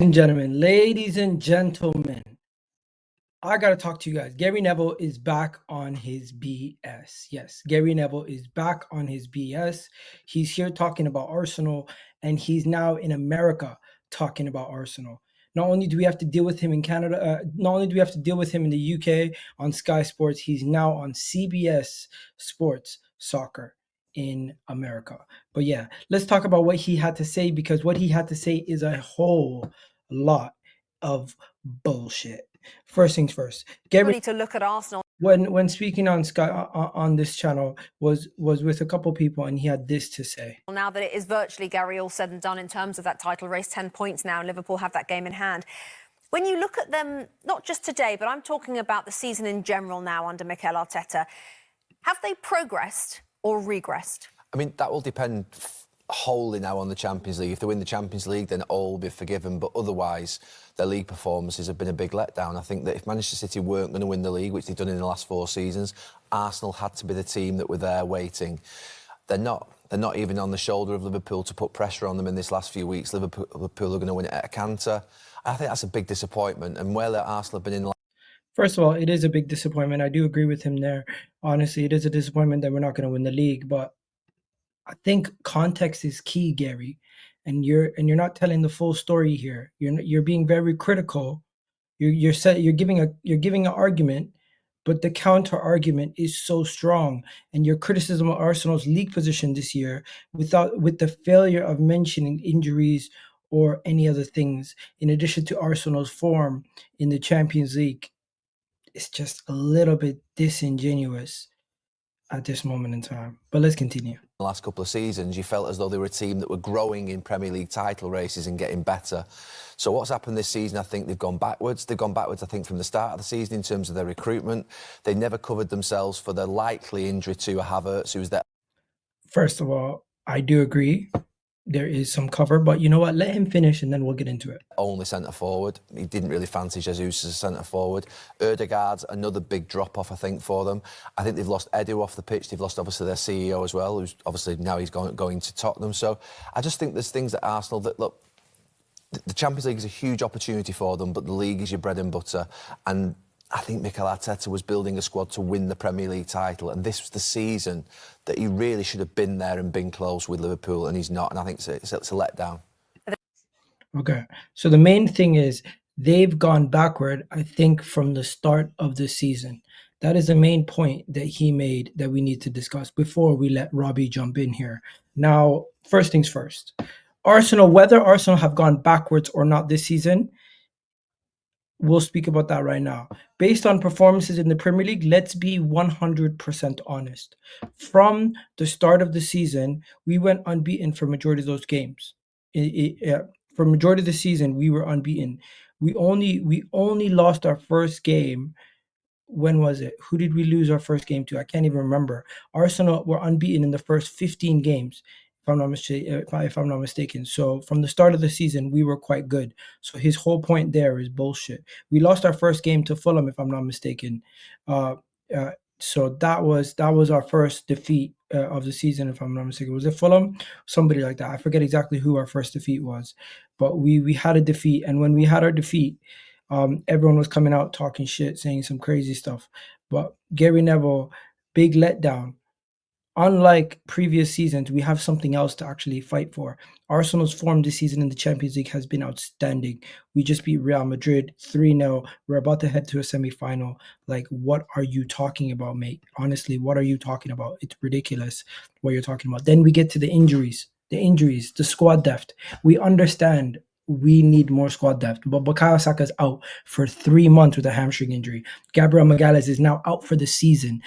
And gentlemen, ladies and gentlemen, I gotta talk to you guys. Gary Neville is back on his BS. Yes, Gary Neville is back on his BS. He's here talking about Arsenal, and he's now in America talking about Arsenal. Not only do we have to deal with him in Canada, not only do we have to deal with him in the UK on Sky Sports, he's now on CBS Sports Soccer in America. But yeah, let's talk about what he had to say, because what he had to say is a whole lot of bullshit. First things first, Gary, to look at Arsenal when speaking on Sky on this channel, was with a couple people, and he had this to say. now that it is virtually, Gary, all said and done in terms of that title race. 10 points now, and Liverpool have that game in hand. When you look at them, not just today, but I'm talking about the season in general now under Mikel Arteta, have they progressed or regressed? I mean, that will depend wholly now on the Champions League. If they win the Champions League, then all will be forgiven. But otherwise, their league performances have been a big letdown. I think that if Manchester City weren't going to win the league, which they've done in the last 4 seasons, Arsenal had to be the team that were there waiting. They're not. They're not even on the shoulder of Liverpool to put pressure on them in this last few weeks. Liverpool are going to win it at a canter. I think that's a big disappointment. And where Arsenal have been in... First of all, it is a big disappointment. I do agree with him there. Honestly, it is a disappointment that we're not going to win the league. But I think context is key, Gary. And you're not telling the full story here. You're being very critical. You're giving an argument, but the counter argument is so strong, and your criticism of Arsenal's league position this year, with the failure of mentioning injuries or any other things, in addition to Arsenal's form in the Champions League, is just a little bit disingenuous at this moment in time. But let's continue. The last couple of seasons, you felt as though they were a team that were growing in Premier League title races and getting better. So what's happened this season, I think they've gone backwards. They've gone backwards, I think, from the start of the season in terms of their recruitment. They never covered themselves for the likely injury to Havertz, who was there. First of all, I do agree. There is some cover, but you know what? Let him finish and then we'll get into it. Only centre-forward. He didn't really fancy Jesus as a centre-forward. Ødegaard's another big drop-off, I think, for them. I think they've lost Edu off the pitch. They've lost, obviously, their CEO as well, who's obviously now he's going to Tottenham. So I just think there's things at Arsenal that, look, the Champions League is a huge opportunity for them, but the league is your bread and butter. And I think Mikel Arteta was building a squad to win the Premier League title, and this was the season that he really should have been there and been close with Liverpool, and he's not, and I think it's a letdown. Okay, so the main thing is they've gone backward, I think, from the start of the season. That is the main point that he made that we need to discuss before we let Robbie jump in here. Now, first things first. Whether Arsenal have gone backwards or not this season, we'll speak about that right now. Based on performances in the Premier League, let's be 100% honest. From the start of the season, we went unbeaten for majority of those games. For majority of the season, we were unbeaten. We only lost our first game. When was it? Who did we lose our first game to? I can't even remember. Arsenal were unbeaten in the first 15 games. If I'm not mistaken. So from the start of the season, we were quite good. So his whole point there is bullshit. We lost our first game to Fulham, if I'm not mistaken. So that was our first defeat of the season, if I'm not mistaken. Was it Fulham? Somebody like that. I forget exactly who our first defeat was. But we had a defeat, and when we had our defeat, everyone was coming out talking shit, saying some crazy stuff. But Gary Neville, big letdown. Unlike previous seasons, we have something else to actually fight for. Arsenal's form this season in the Champions League has been outstanding. We just beat Real Madrid 3-0. We're about to head to a semi-final. Like, what are you talking about, mate? Honestly, what are you talking about? It's ridiculous what you're talking about. Then we get to the injuries, the squad depth. We understand we need more squad depth, but Bukayo Saka's out for 3 months with a hamstring injury. Gabriel Magalhaes is now out for the season.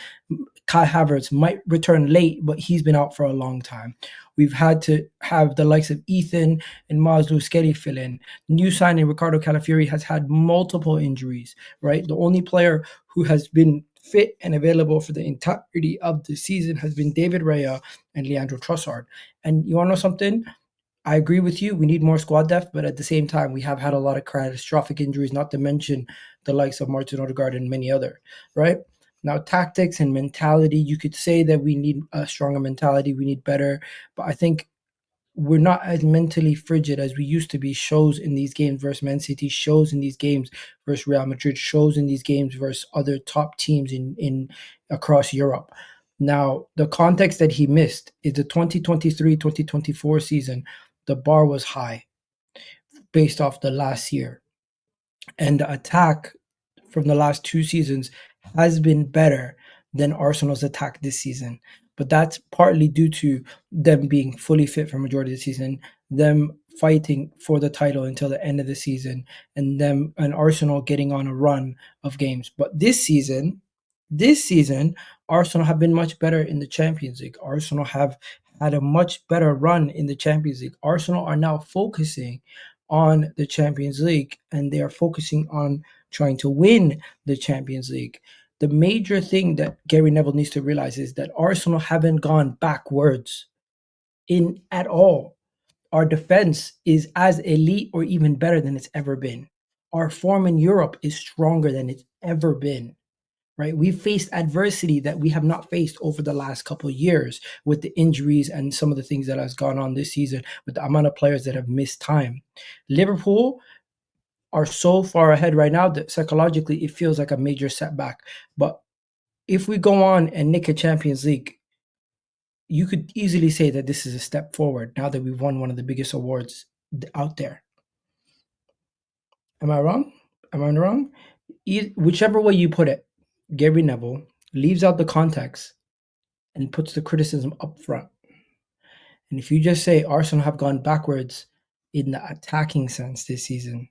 Kai Havertz might return late, but he's been out for a long time. We've had to have the likes of Ethan and Maslow Skelly fill in. New signing Ricardo Calafiori has had multiple injuries, right? The only player who has been fit and available for the entirety of the season has been David Raya and Leandro Trossard. And you want to know something? I agree with you. We need more squad depth, but at the same time, we have had a lot of catastrophic injuries, not to mention the likes of Martin Odegaard and many other, right? Now, tactics and mentality, you could say that we need a stronger mentality. We need better. But I think we're not as mentally frigid as we used to be. Shows in these games versus Man City, shows in these games versus Real Madrid, shows in these games versus other top teams in across Europe. Now, the context that he missed is the 2023-2024 season. The bar was high based off the last year. And the attack from the last 2 seasons has been better than Arsenal's attack this season. But that's partly due to them being fully fit for majority of the season, them fighting for the title until the end of the season, and Arsenal getting on a run of games. But this season, Arsenal have been much better in the Champions League. Arsenal have had a much better run in the Champions League. Arsenal are now focusing on the Champions League, and they are focusing on trying to win the Champions League. The major thing that Gary Neville needs to realize is that Arsenal haven't gone backwards at all. Our defense is as elite or even better than it's ever been. Our form in Europe is stronger than it's ever been. Right? We've faced adversity that we have not faced over the last couple of years with the injuries and some of the things that has gone on this season with the amount of players that have missed time. Liverpool are so far ahead right now that psychologically it feels like a major setback. But if we go on and nick a Champions League, you could easily say that this is a step forward now that we've won one of the biggest awards out there. Am I wrong? Am I wrong? Whichever way you put it, Gary Neville leaves out the context and puts the criticism up front. And if you just say Arsenal have gone backwards in the attacking sense this season,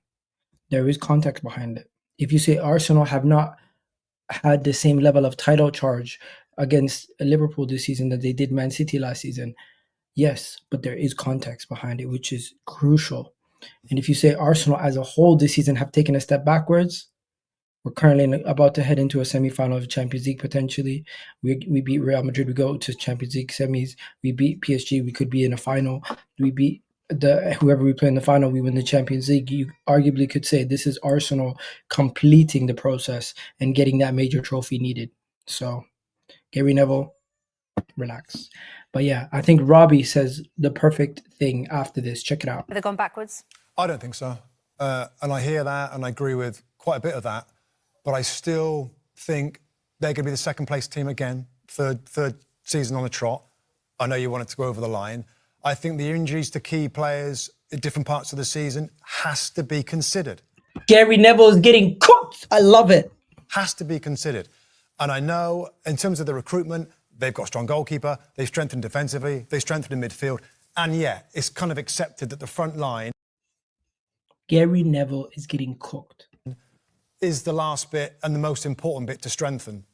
there is context behind it. If you say Arsenal have not had the same level of title charge against Liverpool this season that they did Man City last season, yes, but there is context behind it, which is crucial. And if you say Arsenal as a whole this season have taken a step backwards, we're currently about to head into a semi-final of the Champions League potentially. We beat Real Madrid, we go to Champions League semis. We beat PSG, we could be in a final. We beat whoever we play in the final, we win the Champions League. You arguably could say this is Arsenal completing the process and getting that major trophy needed. So, Gary Neville, relax. But yeah, I think Robbie says the perfect thing after this. Check it out. Have they gone backwards? I don't think so. And I hear that and I agree with quite a bit of that. But I still think they're going to be the second-place team again, third season on the trot. I know you wanted to go over the line. I think the injuries to key players at different parts of the season has to be considered. Gary Neville is getting cooked. I love it. Has to be considered. And I know in terms of the recruitment, they've got a strong goalkeeper, they've strengthened defensively, they've strengthened in midfield. And yeah, it's kind of accepted that the front line Gary Neville is getting cooked. Is the last bit and the most important bit to strengthen.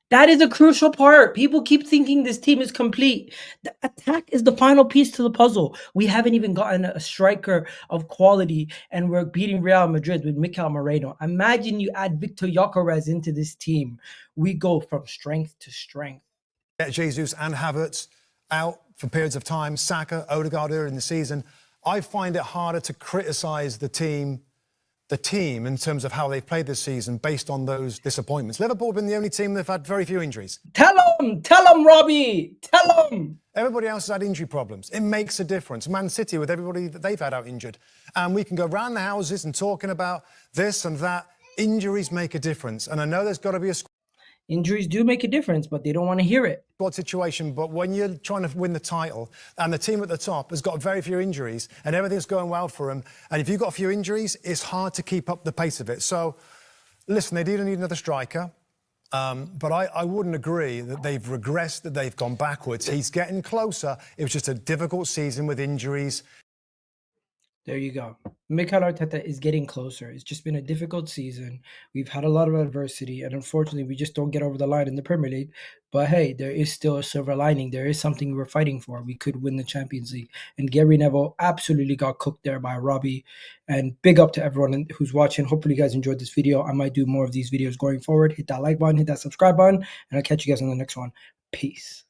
That is a crucial part. People keep thinking this team is complete. The attack is the final piece to the puzzle. We haven't even gotten a striker of quality, and we're beating Real Madrid with Mikel Moreno. Imagine you add Victor Gyökeres into this team. We go from strength to strength. Get Jesus and Havertz out for periods of time, Saka, Odegaard earlier in the season. I find it harder to criticise the team in terms of how they've played this season based on those disappointments. Liverpool have been the only team that have had very few injuries. Tell them, Robbie, tell them. Everybody else has had injury problems. It makes a difference. Man City, with everybody that they've had out injured. And we can go round the houses and talking about this and that. Injuries make a difference. And I know there's got to be a Injuries do make a difference, but they don't want to hear it. Squad situation, but when you're trying to win the title and the team at the top has got very few injuries and everything's going well for them, and if you've got a few injuries, it's hard to keep up the pace of it. So, listen, they do need another striker, but I wouldn't agree that they've regressed, that they've gone backwards. He's getting closer. It was just a difficult season with injuries. There you go. Mikel Arteta is getting closer. It's just been a difficult season. We've had a lot of adversity, and unfortunately, we just don't get over the line in the Premier League. But hey, there is still a silver lining. There is something we're fighting for. We could win the Champions League. And Gary Neville absolutely got cooked there by Robbie. And big up to everyone who's watching. Hopefully, you guys enjoyed this video. I might do more of these videos going forward. Hit that like button, hit that subscribe button, and I'll catch you guys on the next one. Peace.